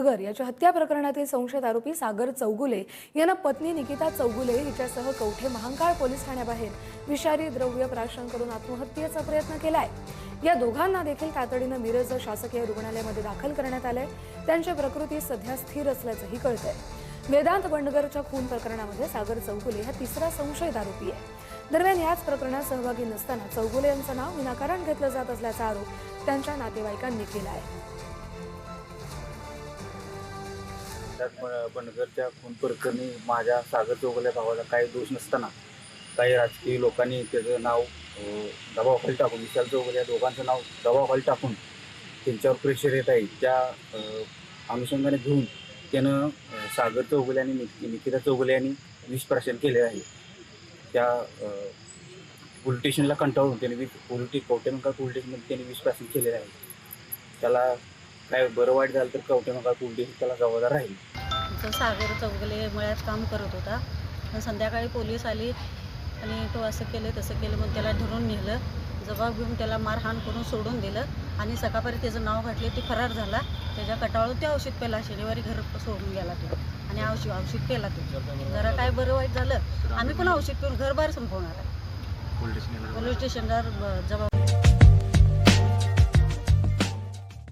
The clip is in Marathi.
बंडगर याच्या हत्या प्रकरणातील संशयित आरोपी सागर चौगुले यांना पत्नी निकिता चौगुले हिच्यासह कवठे महांकाळ पोलीस ठाण्याबाहेर विषारी द्रव्य प्राशन करून आत्महत्येचा प्रयत्न केलाय। या दोघांना देखील तातडीने मिरज शासकीय रुग्णालयामध्ये दाखल करण्यात आले। त्यांची प्रकृती सध्या स्थिर असल्याचंही कळतंय। वेदांत बंडगरच्या खून प्रकरणामध्ये सागर चौगुले हा तिसरा संशयित आरोपी आहे। दरम्यान याच प्रकरणात सहभागी नसताना चौगुले यांचं नाव विनाकारण घेतलं जात असल्याचा आरोप त्यांच्या नातेवाईकांनी केला आहे। बंडगरच्या खून प्रकरणी माझ्या सागर चौगुले भावाला काही दोष नसताना काही राजकीय लोकांनी त्याचं नाव दबावाखाली टाकून विशाल चौगुले या दोघांचं नाव दबावाखाली टाकून त्यांच्यावर प्रेशर येत आहे। त्या अनुषंगाने घेऊन त्यानं सागर चौगुले आणि निकिता चौगुले यांनी विषप्राशन केले आहे। त्या पोलीस स्टेशनला कंटाळून त्यांनी कवठे महांकाळ पोलीस स्टेशनमध्ये त्यांनी विषप्राशन केलेलं आहे। त्याला काय बरं वाईट झालं तर कवठे महांकाळ पोलीस स्टेशन त्याला जबाबदार राहील। सागर चौगुले मळ्यात काम करत होता, पण संध्याकाळी पोलीस आली आणि तो असं केलं तसं केलं, मग त्याला धरून नेलं, जबाब घेऊन त्याला मारहाण करून सोडून दिलं आणि सकाळपर्यंत त्याचं नाव घातले, ते फरार झाला। त्याच्या कटाळून ते औषध पेला, शनिवारी घर सोडून गेला तो आणि औषध पेला तो। जरा काय बरं वाईट झालं, आम्ही पण औषध पिऊन घर बाहेर संपवणार आहे। पोलीस स्टेशनला जबाब